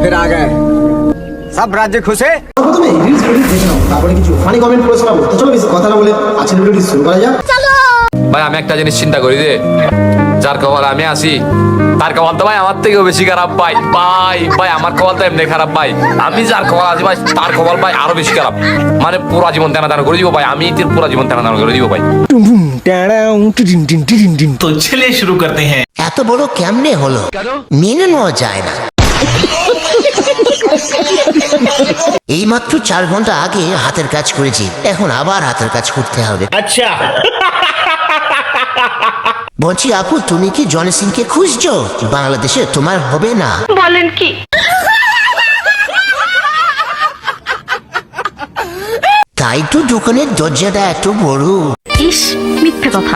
फिर आ गए सब राज्य खुश है। প্রথমে রিলস দেখে নাও, তারপরে কিছু ফানি কমেন্ট করে শোনাবো। তো চলো বেশি কথা না বলে আজকের ভিডিওটি শুরু করা যাক। ভাই আমি একটা জিনিস চিন্তা করি যে যার কপাল আমি আছি তার কপাল তো ভাই আমার থেকেও বেশি খারাপ ভাই। ভাই আমার কপাল তো এমনি খারাপ ভাই। আমি যার কপাল আছি ভাই তার কপাল ভাই আরো বেশি খারাপ। মানে পুরো জীবন টানা টানা করে দিব ভাই। আমি তোর পুরো জীবন টানা টানা করে দিব ভাই। तो चलिए शुरू करते हैं। এত বড় কেমনে হলো মেনে নেওয়া যায় না। এই মাত্র 4 ঘন্টা আগে হাতের কাজ করেছি, এখন আবার হাতের কাজ করতে হবে। अच्छा বলছি আপু, তুমি কি জনি সিংকে খুঁজছো? বাংলাদেশে তোমার হবে না? বলেন কি? তাই তো দোকানের দরজাটা এত বড়। ইস, মিথ্যে কথা।